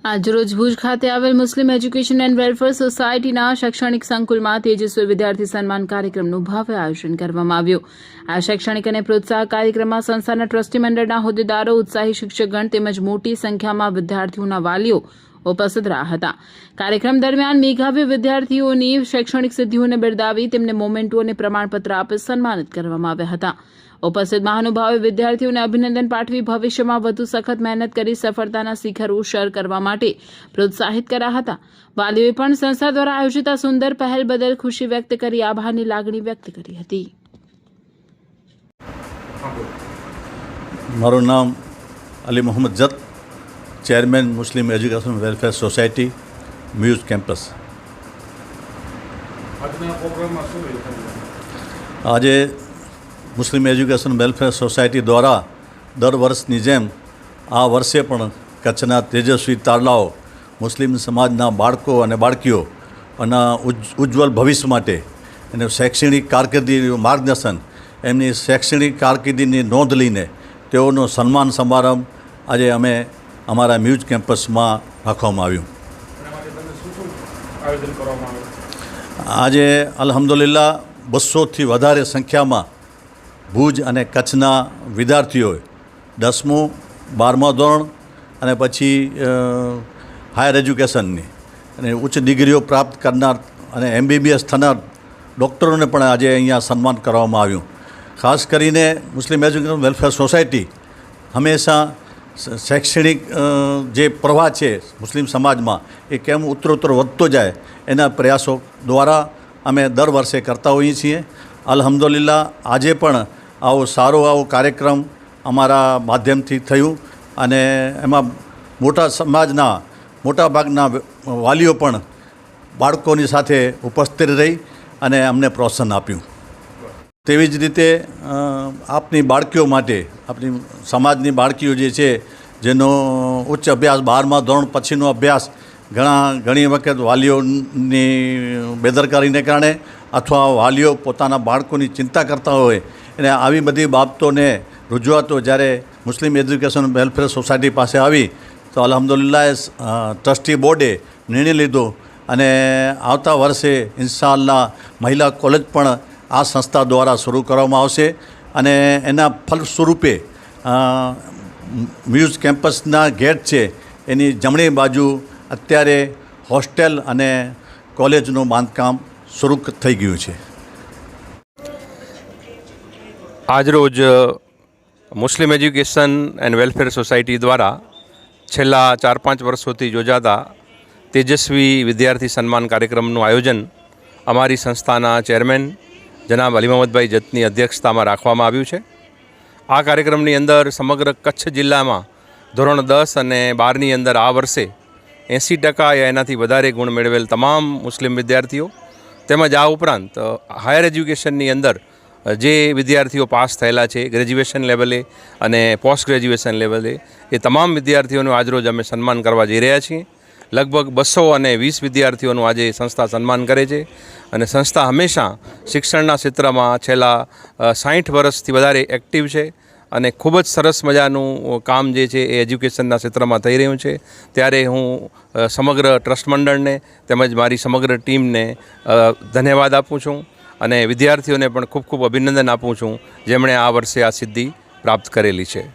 આજરોજ ભુજ ખાતે આવેલ મુસ્લિમ એજ્યુકેશન એન્ડ વેલફેર સોસાયટીના શૈક્ષણિક સંકુલમાં તેજસ્વી વિદ્યાર્થી સન્માન કાર્યક્રમનું ભવ્ય આયોજન કરવામાં આવ્યું। આ શૈક્ષણિક અને પ્રોત્સાહક કાર્યક્રમમાં સંસ્થાના ટ્રસ્ટી મંડળના હોદ્દેદારો, ઉત્સાહી શિક્ષકગણ તેમજ મોટી સંખ્યામાં વિદ્યાર્થીઓના વાલીઓ ઉપસ્થિત રહ્યા હતા। કાર્યક્રમ દરમિયાન મેઘાવી વિદ્યાર્થીઓની શૈક્ષણિક સિદ્ધિઓને બિરદાવી તેમને મોમેન્ટો અને પ્રમાણપત્ર આપી સન્માનિત કરવામાં આવ્યા હતા। ઉપસ્થિત મહાનુભાવે વિદ્યાર્થીઓને અભિનંદન પાઠવી ભવિષ્યમાં વધુ સખત મહેનત કરી સફળતાના શિખરો સર કરવા માટે પ્રોત્સાહિત કર્યા હતા। વાલીઓએ પણ સંસ્થા દ્વારા આયોજિત આ સુંદર પહેલ બદલ ખુશી વ્યક્ત કરી આભારની લાગણી વ્યક્ત કરી હતી। મારું નામ Ali Mohammad Jat, chairman Muslim education welfare society મ્યુઝ કેમ્પસ। આજે મુસ્લિમ એજ્યુકેશન વેલફેર સોસાયટી દ્વારા દર વર્ષની જેમ આ વર્ષે પણ કચ્છના તેજસ્વી તારલાઓ મુસ્લિમ સમાજના બાળકો અને બાળકીઓ અને ઉજ્જવળ ભવિષ્ય માટે અને શૈક્ષણિક કારકિર્દીનું માર્ગદર્શન, એમની શૈક્ષણિક કારકિર્દીની નોંધ લઈને તેઓનો સન્માન સમારંભ આજે અમે અમારા મ્યુઝ કેમ્પસમાં રાખવામાં આવ્યું। આજે અલ્હમ્દુલિલ્લાહ 200થી વધારે સંખ્યામાં ભુજ અને કચ્છના વિદ્યાર્થીઓએ 10મું 12મા ધોરણ અને પછી હાયર એજ્યુકેશનની અને ઉચ્ચ ડિગ્રીઓ પ્રાપ્ત કરનાર અને MBBS થનાર ડૉક્ટરોને પણ આજે અહીંયા સન્માન કરવામાં આવ્યું। ખાસ કરીને મુસ્લિમ એજ્યુકેશન વેલફેર સોસાયટી હંમેશા શૈક્ષણિક જે પ્રવાહ છે મુસ્લિમ સમાજમાં એ કેમ ઉત્તરોત્તર વધતો જાય એના પ્રયાસો દ્વારા અમે દર વર્ષે કરતા હોઈએ છીએ। અલ્હમ્દુલિલ્લાહ આજે પણ આવો કાર્યક્રમ અમારા માધ્યમથી થયું અને એમાં મોટા સમાજના મોટા ભાગના વાલીઓ પણ બાળકોની સાથે ઉપસ્થિત રહી અને અમને પ્રોત્સાહન આપ્યું। તેવી જ રીતે આપની બાળકીઓ માટે, આપણી સમાજની બાળકીઓ જે છે જેનો ઉચ્ચ અભ્યાસ 12મા ધોરણ પછીનો અભ્યાસ ઘણી વખત વાલીઓની બેદરકારીને કારણે અથવા વાલીઓ પોતાના બાળકોની ચિંતા કરતા હોય અને આવી બધી બાબતોને રજૂઆતો જ્યારે મુસ્લિમ એજ્યુકેશન વેલફેર સોસાયટી પાસે આવી તો અલ્હમ્દુલિલ્લાહ ટ્રસ્ટી બોર્ડે નિર્ણય લીધો અને આવતા વર્ષે ઇન્શાઅલ્લાહ મહિલા કોલેજ પણ આ સંસ્થા દ્વારા શરૂ કરવામાં આવશે અને એના ફલસ્વરૂપે મ્યુઝ કેમ્પસના ગેટ છે એની જમણી બાજુ અત્યારે હોસ્ટેલ અને કોલેજનું બાંધકામ શરૂ થઈ ગયું છે। આજરોજ મુસ્લિમ એજ્યુકેશન એન્ડ વેલફેર સોસાયટી દ્વારા છેલ્લા 4-5 વર્ષોથી યોજાતા તેજસ્વી વિદ્યાર્થી સન્માન કાર્યક્રમનું આયોજન અમારી સંસ્થાના ચેરમેન જનાબ અલી મોહમ્મદભાઈ જતની અધ્યક્ષતામાં રાખવામાં આવ્યું છે। આ કાર્યક્રમની અંદર સમગ્ર કચ્છ જિલ્લામાં ધોરણ 10 અને 12ની અંદર આ વર્ષે 80% યા એનાથી વધારે ગુણ મેળવેલ તમામ મુસ્લિમ વિદ્યાર્થીઓ તેમજ આ ઉપરાંત હાયર એજ્યુકેશનની અંદર જે વિદ્યાર્થીઓ પાસ થયેલા છે ગ્રેજ્યુએશન લેવલે અને પોસ્ટ ગ્રેજ્યુએશન લેવલે એ તમામ વિદ્યાર્થીઓનું આજરોજ અમે સન્માન કરવા જઈ રહ્યા છીએ। લગભગ 220 વિદ્યાર્થીઓનું આજે સંસ્થા સન્માન કરે છે અને સંસ્થા હંમેશા શિક્ષણના ક્ષેત્રમાં છેલ્લા 60 વર્ષથી વધારે એક્ટિવ છે અને ખૂબ જ સરસ મજાનું કામ જે છે એ એજ્યુકેશનના ક્ષેત્રમાં થઈ રહ્યું છે। ત્યારે હું સમગ્ર ટ્રસ્ટ મંડળને તેમજ મારી સમગ્ર ટીમને ધન્યવાદ આપું છું અને વિદ્યાર્થીઓને પણ ખૂબ ખૂબ અભિનંદન આપું છું જેમણે આ વર્ષે આ સિદ્ધિ પ્રાપ્ત કરેલી છે।